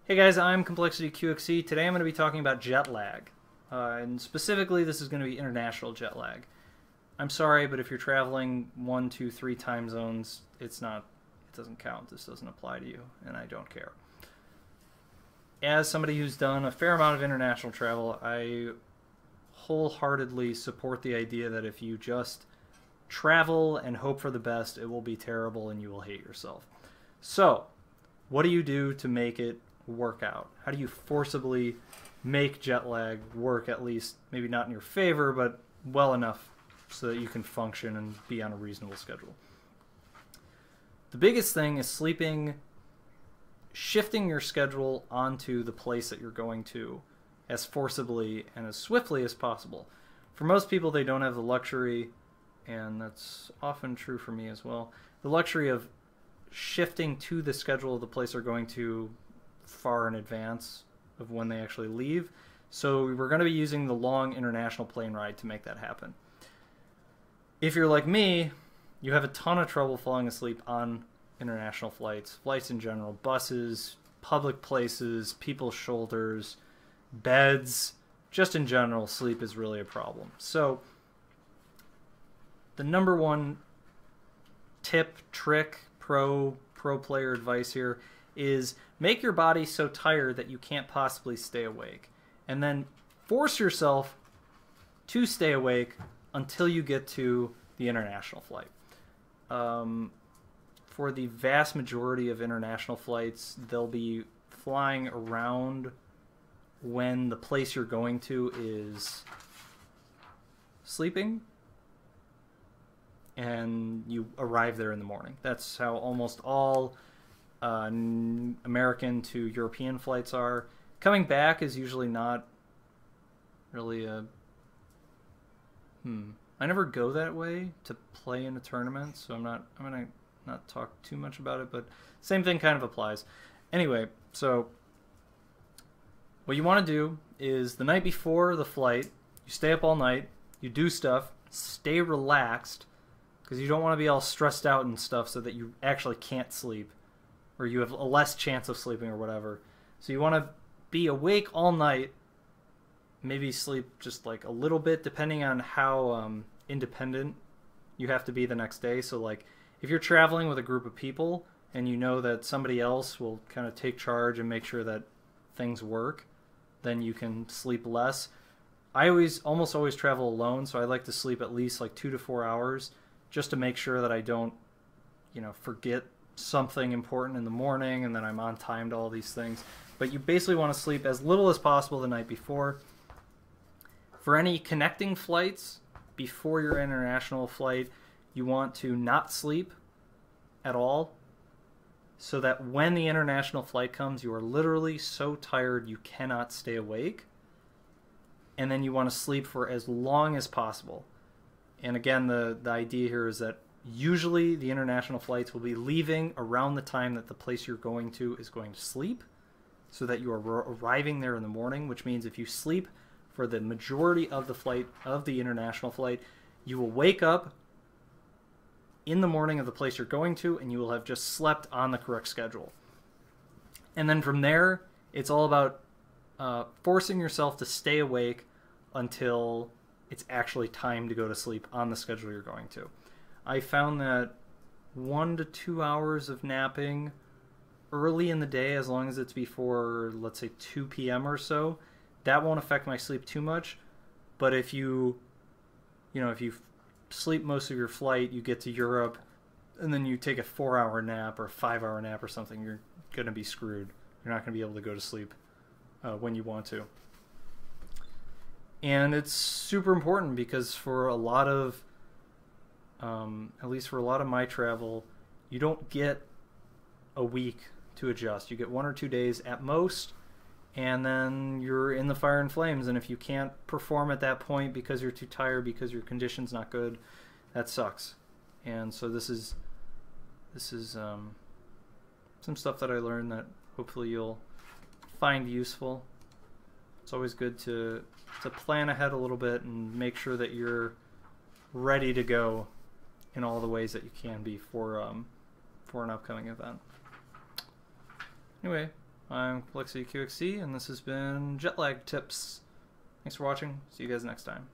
Hey guys, I'm coL.QXC. Today I'm going to be talking about jet lag. And specifically, this is going to be international jet lag. I'm sorry, but if you're traveling 1, 2, 3 time zones, it doesn't count. This doesn't apply to you, and I don't care. As somebody who's done a fair amount of international travel, I wholeheartedly support the idea that if you just travel and hope for the best, it will be terrible and you will hate yourself. So, what do you do to make it work out? How do you forcibly make jet lag work, at least maybe not in your favor, but well enough so that you can function and be on a reasonable schedule? The biggest thing is shifting your schedule onto the place that you're going to as forcibly and as swiftly as possible. For most people, they don't have the luxury, and that's often true for me as well, the luxury of shifting to the schedule of the place they're going to far in advance of when they actually leave. So we're going to be using the long international plane ride to make that happen. If you're like me, you have a ton of trouble falling asleep on international flights in general, buses, public places, people's shoulders, beds, just in general, sleep is really a problem. So the number one tip, trick, pro player advice here is make your body so tired that you can't possibly stay awake, and then force yourself to stay awake until you get to the international flight. For the vast majority of international flights, they'll be flying around when the place you're going to is sleeping, and you arrive there in the morning. That's how almost all American to European flights are. Coming back is usually not really a... I never go that way to play in a tournament, so I'm gonna not talk too much about it, but same thing kind of applies. Anyway, so what you want to do is the night before the flight, you stay up all night, you do stuff, stay relaxed, because you don't want to be all stressed out and stuff so that you actually can't sleep, or you have a less chance of sleeping or whatever. So you want to be awake all night, maybe sleep just like a little bit depending on how independent you have to be the next day. So like if you're traveling with a group of people and you know that somebody else will kind of take charge and make sure that things work, then you can sleep less. I almost always travel alone, so I like to sleep at least like 2 to 4 hours just to make sure that I don't, forget something important in the morning and then I'm on time to all these things. But you basically want to sleep as little as possible the night before. For any connecting flights before your international flight, you want to not sleep at all so that when the international flight comes, you are literally so tired you cannot stay awake. And then you want to sleep for as long as possible. And again, the idea here is that usually the international flights will be leaving around the time that the place you're going to is going to sleep, so that you are arriving there in the morning, which means if you sleep for the majority of the flight, of the international flight, you will wake up in the morning of the place you're going to, and you will have just slept on the correct schedule. And then from there, it's all about forcing yourself to stay awake until it's actually time to go to sleep on the schedule you're going to. I found that 1 to 2 hours of napping early in the day, as long as it's before, let's say, 2 p.m. or so, that won't affect my sleep too much. But if you sleep most of your flight, you get to Europe, and then you take a 4-hour nap or a 5-hour nap or something, you're going to be screwed. You're not going to be able to go to sleep when you want to. And it's super important because for a lot of, at least for a lot of my travel, you don't get a week to adjust. You get 1 or 2 days at most, and then you're in the fire and flames. And if you can't perform at that point because you're too tired, because your condition's not good, that sucks. And so this is some stuff that I learned that hopefully you'll find useful. It's always good to plan ahead a little bit and make sure that you're ready to go in all the ways that you can be for an upcoming event. Anyway, I'm coL.QXC, and this has been Jet Lag Tips. Thanks for watching. See you guys next time.